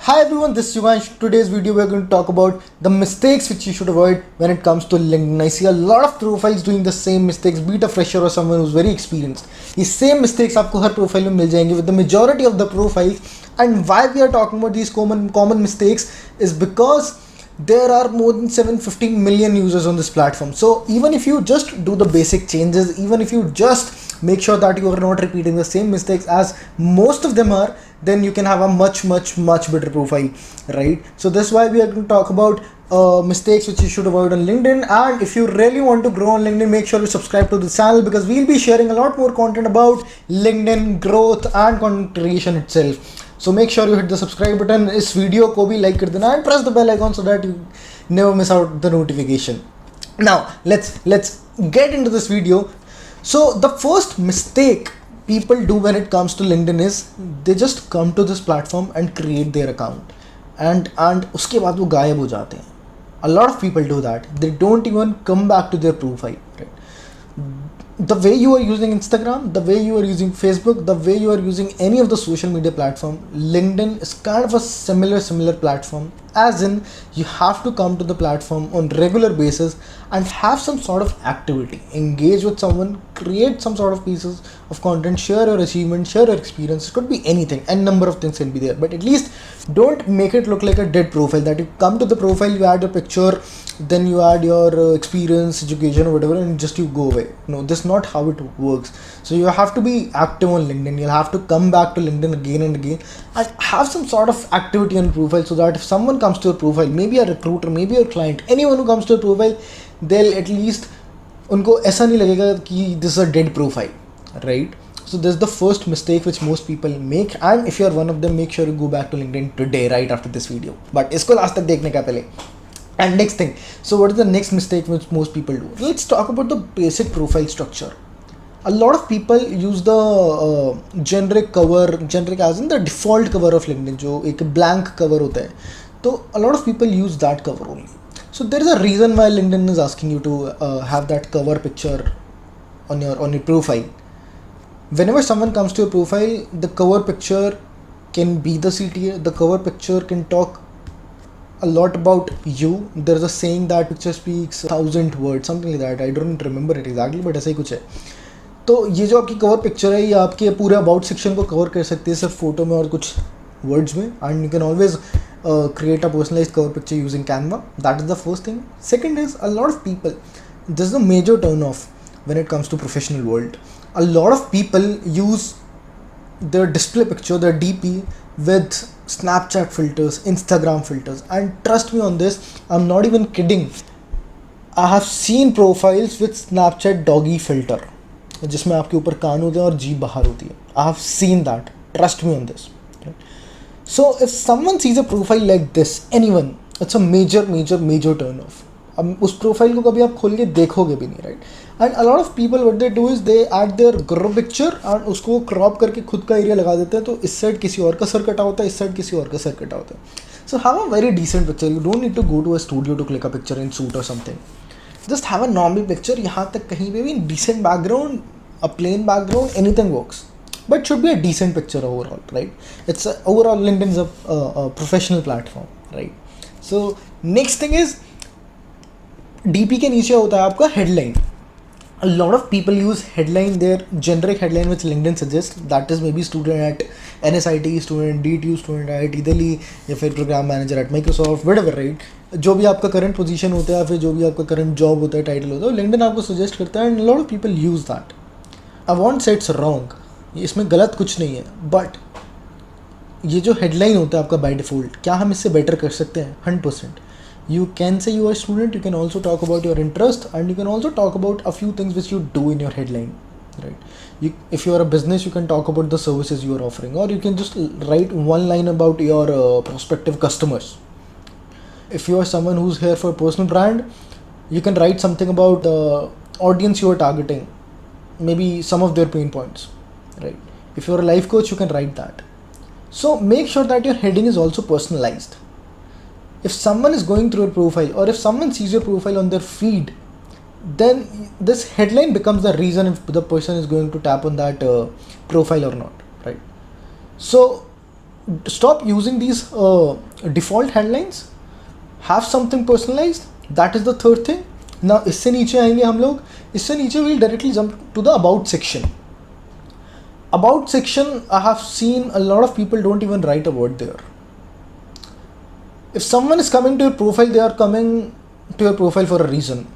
Hi everyone, this is Yugansh. Today's video we are going to talk about the mistakes which you should avoid when it comes to LinkedIn. I see a lot of profiles doing the same mistakes, be it a fresher or someone who's very experienced. These same mistakes आपको हर profile में मिल जाएंगे with the majority of the profiles. And why we are talking about these common mistakes is because there are more than 750 million users on this platform. So even if you just do the basic changes, even if you just make sure that you are not repeating the same mistakes as most of them are, then you can have a much better profile, right? So that's why we are going to talk about mistakes which you should avoid on LinkedIn. And if you really want to grow on LinkedIn, make sure you subscribe to the channel because we'll be sharing a lot more content about LinkedIn growth and content creation itself. So make sure you hit the subscribe button, इस video को भी like कर देना and press the bell icon so that you never miss out the notification. Now let's get into this video. So the first mistake people do when it comes to LinkedIn is they just come to this platform and create their account and उसके बाद वो गायब हो जाते हैं. A lot of people do that. They don't even come back to their profile, right? The way you are using Instagram, the way you are using Facebook, the way you are using any of the social media platform, LinkedIn is kind of a similar platform, as in you have to come to the platform on regular basis and have some sort of activity, engage with someone, create some sort of pieces of content, share your achievement, share your experience. It could be anything, and number of things can be there, but at least don't make it look like a dead profile, that you come to the profile, you add a picture, then you add your experience, education or whatever, and just you go away. No, this is not how it works. So you have to be active on LinkedIn. You'll have to come back to LinkedIn again and again and have some sort of activity on profile, so that if someone comes to your profile, maybe a recruiter, maybe a client, anyone who comes to your profile, they'll at least उनको ऐसा नहीं लगेगा कि this is a dead profile, right? So this is the first mistake which most people make, and if you are one of them, make sure you go back to LinkedIn today, right after this video. But इसको last तक देखने का पहले. And next thing, so what is the next mistake which most people do? Let's talk about the basic profile structure. A lot of people use the generic cover, generic as in the default cover of LinkedIn, जो एक blank cover होता है. तो a lot of people use that cover only. So there is a reason why LinkedIn is asking you to have that cover picture on your profile. Whenever someone comes to your profile, the cover picture can be the CTA. The cover picture can talk a lot about you. There's a saying that picture speaks 1,000 words, something like that. I don't remember it exactly, but ऐसा ही कुछ है. तो ये जो आपकी cover picture है, ये आपके पूरे अबाउट सेक्शन को कवर कर सकती है सिर्फ फोटो में और कुछ वर्ड्स में. And you can always create a personalized cover picture using Canva. That is the first thing. Second is, a lot of people, this is a major turn off when it comes to professional world. A lot of people use their display picture, their DP, with Snapchat filters, Instagram filters, and trust me on this, I'm not even kidding. I have seen profiles with Snapchat doggy filter, जिसमें आपके ऊपर कान होते हैं और जीभ बाहर होती है. I have seen that. Trust me on this. So if someone sees a profile like this, anyone, it's a major turn off. अब उस प्रोफाइल को कभी आप खोल के देखोगे भी नहीं, right? And a lot of people what they do is they add there group picture and उसको क्रॉप करके खुद का एरिया लगा देते हैं, तो इस साइड किसी और का सर कटा होता है, इस साइड किसी और का सर कटा होता है. So have a very decent picture. You don't need to go to a studio to click a picture in suit or something. Just have a normal picture. यहाँ तक कहीं पे भी decent background, a plain background, anything works. But should be a decent picture overall, right? It's overall LinkedIn is a professional platform, right? So next thing is, DP के नीचे होता है आपका headline. A lot of people use headline, their generic headline which LinkedIn suggests, that is maybe student at NSIT, student DTU, student at IIT Delhi, या फिर program manager at Microsoft, whatever, right? जो भी आपका current position होता है या फिर जो भी आपका current job होता है, title होता है, LinkedIn आपको suggest करता है, and a lot of people use that. I won't say it's wrong. इसमें गलत कुछ नहीं है, बट ये जो हेडलाइन होता है आपका बाय डिफ़ॉल्ट, क्या हम इससे बेटर कर सकते हैं? 100%. You can say you are student, you can also talk about your interest, and you can also talk about a few things which you do in your headline, right? If you are a business, you can talk about the services you are offering, or you can just write one line about your prospective customers. If you are someone who is here for personal brand, you can write something about the audience you are targeting, maybe some of their pain points, right? If you're a life coach, you can write that. So make sure that your heading is also personalized. If someone is going through your profile, or if someone sees your profile on their feed, then this headline becomes the reason if the person is going to tap on that profile or not, right? So stop using these default headlines, have something personalized. That is the third thing. Now इससे नीचे आएंगे हम लोग, इससे नीचे we'll directly jump to the about section. About section, I have seen a lot of people don't even write a word there. If someone is coming to your profile, they are coming to your profile for a reason.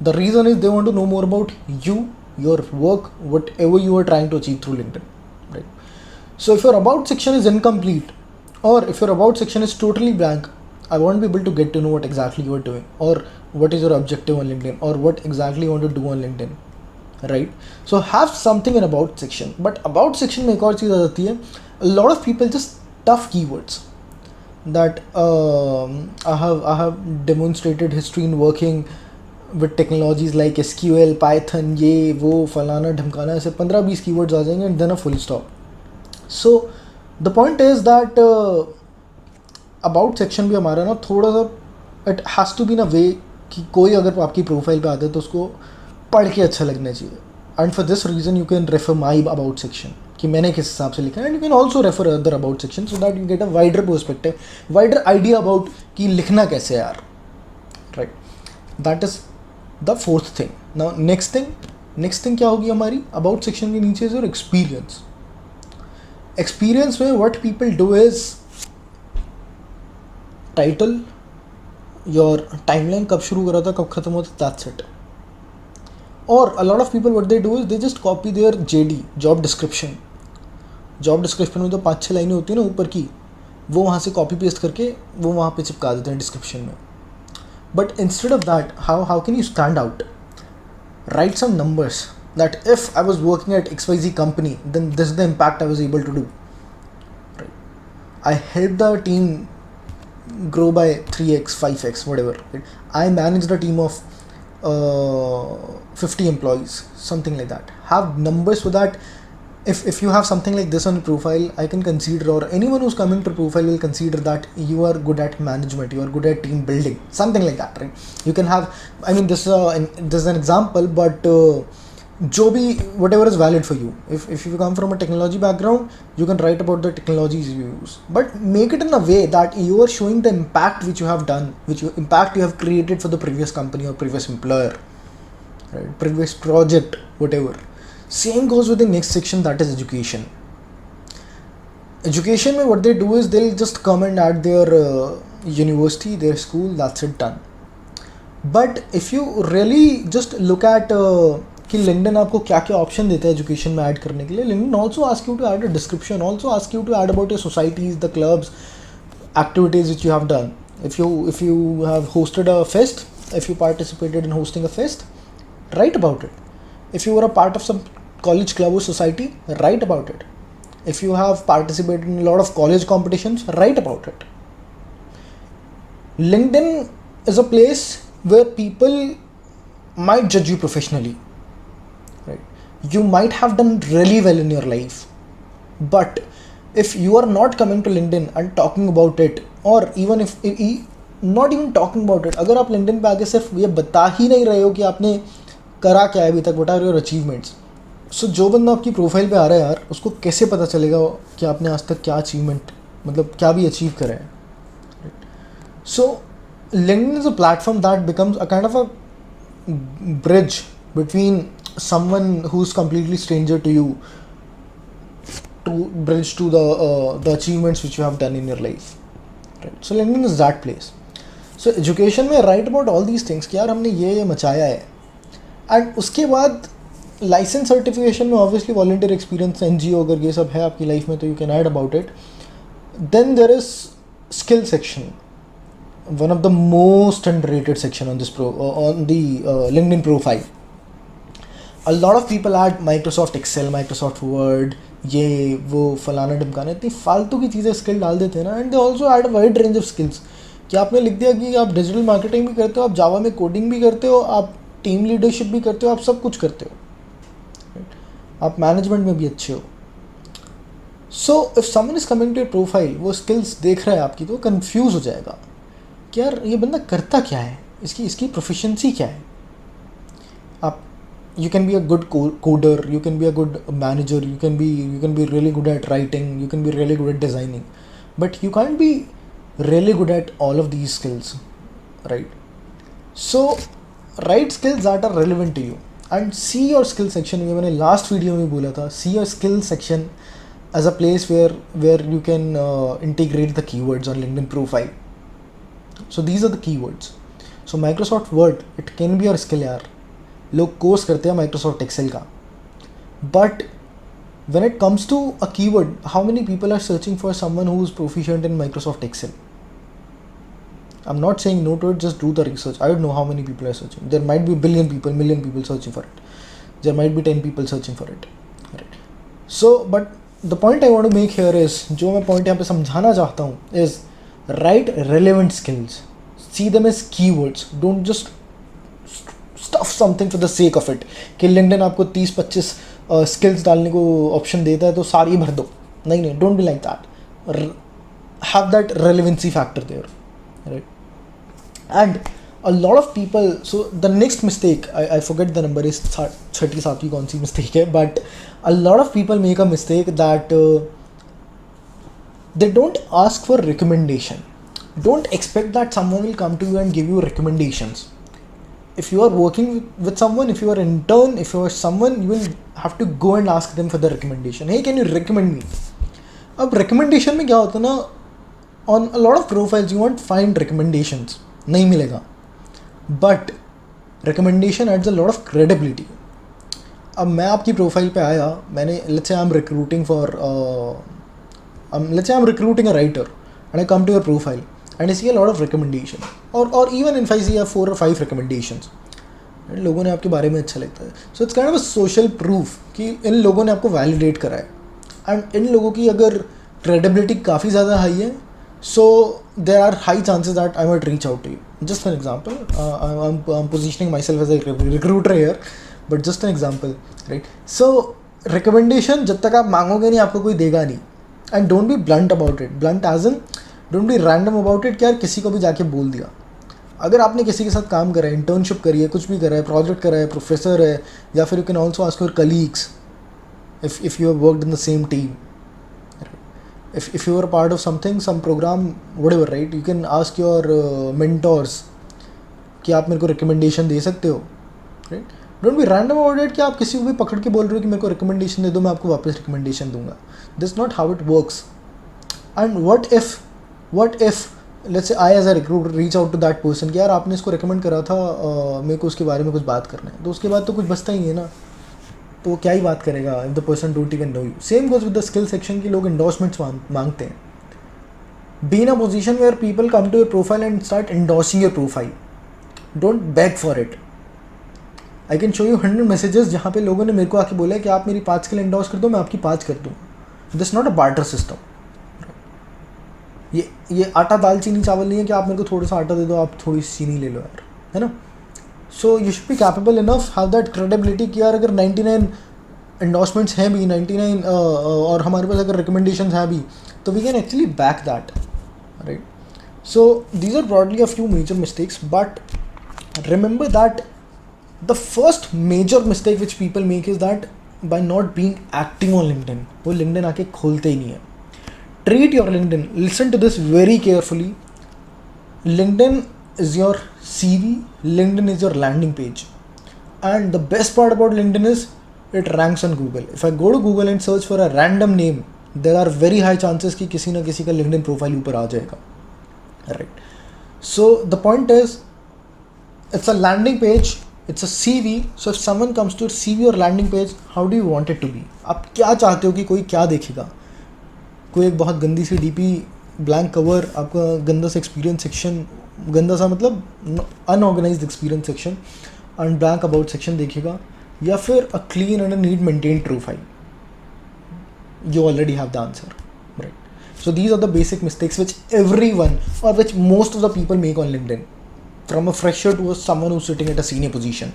The reason is they want to know more about you, your work, whatever you are trying to achieve through LinkedIn, right? So if your about section is incomplete, or if your about section is totally blank, I won't be able to get to know what exactly you are doing, or what is your objective on LinkedIn, or what exactly you want to do on LinkedIn, right? So have something in about section. But about section में एक और चीज़ आ जाती है, a lot of people just tough keywords that I have demonstrated history in working with technologies like SQL, Python, ये वो फलाना ढमकाना, ऐसे 15-20 keywords आ जाएंगे and then a full stop. So the point is that about section भी हमारा ना थोड़ा सा it has to be in a way कि कोई अगर आपकी प्रोफाइल पे आता है तो उसको पढ़ के अच्छा लगना चाहिए. And for this reason you can refer my about section कि मैंने किस हिसाब से लिखा है, and you can also refer other about section so that you get a wider perspective, wider idea about कि लिखना कैसे है यार, right? That is the fourth thing. Now next thing क्या होगी हमारी about section के नीचे is your experience. Experience में what people do is title, your timeline कब शुरू करा था कब ख़त्म होता, that's it. Or a lot of people what they do is they just copy their JD, job description. Job description में तो 5-6 लाइनें होती है ना ऊपर की, वो वहाँ से कॉपी पेस्ट करके वो वहाँ पे चिपका देते हैं डिस्क्रिप्शन में. But instead of that how can you stand out? Right some numbers that if I was working at XYZ company then this is the impact I was able to do. I helped the team grow by 3x, 5x, whatever. Right? I managed a team of 50 employees, something like that. Have numbers so that if you have something like this on your profile, I can consider, or anyone who's coming to profile will consider that you are good at management, you are good at team building, something like that, right? You can have, I mean, this is an example, but जो भी whatever is valid for you. If you come from a technology background, you can write about the technologies you use, but make it in a way that you are showing the impact which you have done, impact you have created for the previous company or previous employer, right? Previous project, whatever. Same goes with the next section, that is education. Education में what they do is they'll just come and add their university, their school, that's it, done. But if you really just look at कि LinkedIn आपको क्या क्या option देता है education में add करने के लिए. LinkedIn also ask you to add a description, also ask you to add about your societies, the clubs, activities which you have done. If you have hosted a fest, if you participated in hosting a fest, write about it. If you were a part of some college club or society, write about it. If you have participated in a lot of college competitions, write about it. LinkedIn is a place where people might judge you professionally, right? You might have done really well in your life, but if you are not coming to LinkedIn and talking about it, or even if not even talking about it, अगर आप LinkedIn पे आके सिर्फ ये बता ही नहीं रहे हो कि आपने करा क्या है अभी तक, what are your achievements, सो जो बंदा आपकी प्रोफाइल पे आ रहा है यार, उसको कैसे पता चलेगा कि आपने आज तक क्या अचीवमेंट, मतलब क्या भी अचीव करा है. सो LinkedIn is a platform that becomes a kind of a bridge between someone who's completely stranger to you to bridge to the achievements which you have done in your life, right? So LinkedIn is that place. So education में write about all these things कि यार हमने ये मचाया है. And उसके बाद licence certification में ऑब्वियसली वॉलंटियर एक्सपीरियंस, NGO अगर ये सब है आपकी लाइफ में तो you can add about it. Then there is skill section, one of the most underrated section on this on the LinkedIn profile. A lot of people add Microsoft Excel, Microsoft Word, ये वो फलाना ढमकाना, इतनी फालतू की चीज़ें skill डाल देते हैं ना. And they also add a wide range of skills कि आपने लिख दिया कि आप डिजिटल मार्केटिंग भी करते हो, आप जावा में कोडिंग भी करते हो, आप टीम लीडरशिप भी करते हो, आप सब कुछ करते हो, आप मैनेजमेंट में भी अच्छे हो. So if someone is coming to your profile, वो स्किल्स देख रहा है आपकी, तो कंफ्यूज हो जाएगा कि यार ये बंदा करता क्या है, इसकी प्रोफिशिएंसी क्या है. आप you can be a good coder, you can be a good manager, you can be really good at writing, you can be really good at designing, but you can't be really good at all of these skills, right? So right skills that are relevant to you, and see your skill section. ये मैंने last video में बोला था, see your skill section as a place where you can integrate the keywords on LinkedIn profile. So these are the keywords. So Microsoft Word, it can be your skill यार, लोग course करते हैं Microsoft Excel का, but when it comes to a keyword, how many people are searching for someone who is proficient in Microsoft Excel? I'm not saying no to it, just do the research. I don't know how many people are searching. There might be million people searching for it. There might be 10 people searching for it. Right. So, but the point I want to make here is, जो मैं point यहाँ पे समझाना चाहता हूँ is write relevant skills. See them as keywords. Don't just stuff something for the sake of it. कि LinkedIn आपको 30-25 skills डालने को option देता है तो सारी भर दो. नहीं, don't be like that. Have that relevancy factor there. Right. And a lot of people, so the next mistake, I forget the number is 37 कौन सी mistake है, but a lot of people make a mistake that they don't ask for recommendation. Don't expect that someone will come to you and give you recommendations. If you are working with someone, if you are an intern, if you are someone, you will have to go and ask them for the recommendation. Hey, can you recommend me? अब recommendation में क्या होता है ना, on a lot of profiles you won't find recommendations, नहीं मिलेगा, but recommendation adds a lot of credibility. अब मैं आपकी प्रोफाइल पे आया, मैंने let's say I'm recruiting for let's say I'm recruiting a writer and I come to your profile and I see a lot of recommendation, or even if I see 4 or 5 recommendations, लोगों ने आपके बारे में अच्छा लगता है, so it's kind of a social proof कि इन लोगों ने आपको validate करा है, and इन लोगों की अगर credibility काफ़ी ज़्यादा हाई है, so there are high chances that I might reach out to you. Just an example, I'm positioning myself as a recruiter here, but just an example, right? So recommendation जब तक आप मांगोगे नहीं आपको कोई देगा नहीं, and don't be blunt about it. Blunt as in don't be random about it कि यार किसी को भी जाके बोल दिया. अगर आपने किसी के साथ काम करा है, इंटर्नशिप करी है, कुछ भी करा है, प्रोजेक्ट करा है, प्रोफेसर है, या फिर you can also ask your colleagues if you have worked in the same team. If you are a part of something, some program, whatever, right? You can ask your mentors कि आप मेरे को recommendation दे सकते हो, right? Don't be random about it कि आप किसी को भी पकड़ के बोल रहे हो कि मेरे को recommendation दे दो, मैं आपको वापस recommendation दूंगा. That's not how it works. And what if let's say I as a recruiter reach out to that person कि यार आपने इसको recommend करा था, मेरे को उसके बारे में कुछ बात करना है, तो उसके बाद तो कुछ बचता ही है ना, तो क्या ही बात करेगा if the person don't even know you. Same goes with the skill section कि लोग endorsements मांगते हैं. Be in a position where people come to your profile and start endorsing your profile. Don't beg for it. I can show you 100 messages जहाँ पे लोगों ने मेरे को आके बोला है कि आप मेरी 5 skill endorse कर दो, मैं आपकी 5 कर दूँ. This is not a barter system. ये आटा दाल चीनी चावल नहीं है कि आप मेरे को थोड़ा सा आटा दे दो, आप थोड़ी सी चीनी ले लो यार, है ना? So you should be capable enough, have that credibility कि यार अगर 99 endorsements हैं भी, 99 और हमारे पास अगर recommendations हैं भी, तो we can actually back that, right? So these are broadly a few major mistakes, but remember that the first major mistake which people make is that by not being active on LinkedIn, वो LinkedIn आके खोलते ही नहीं है. Treat your LinkedIn, listen to this very carefully. LinkedIn is your CV, LinkedIn is your landing page, and the best part about LinkedIn is it ranks on Google. If I go to Google and search for a random name, there are very high chances कि किसी ना किसी का LinkedIn profile ऊपर आ जाएगा, right? So the point is, it's a landing page, it's a CV. So if someone comes to CV or landing page, how do you want it to be? आप क्या चाहते हो कि कोई क्या देखेगा? कोई एक बहुत गंदी सी DP, ब्लैंक कवर, आपका गंदा सा एक्सपीरियंस सेक्शन, गंदा सा मतलब unorganised experience section and blank about section देखेगा, या फिर a clean and neat maintained profile? You already have the answer, right? So these are the basic mistakes which everyone, or which most of the people make on LinkedIn, from a fresher to someone who's sitting at a senior position.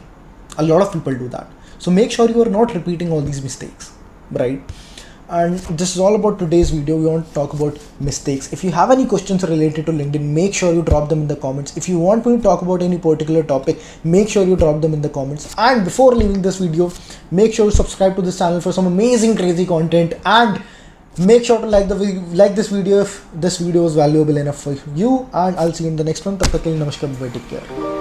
A lot of people do that. So make sure you are not repeating all these mistakes, right? And this is all about today's video. We want to talk about mistakes. If you have any questions related to LinkedIn, make sure you drop them in the comments. If you want me to talk about any particular topic, make sure you drop them in the comments. And before leaving this video, make sure you subscribe to this channel for some amazing crazy content, and make sure to like this video if this video is valuable enough for you. And I'll see you in the next one. Tab tak ke liye namaskar, bye, take care.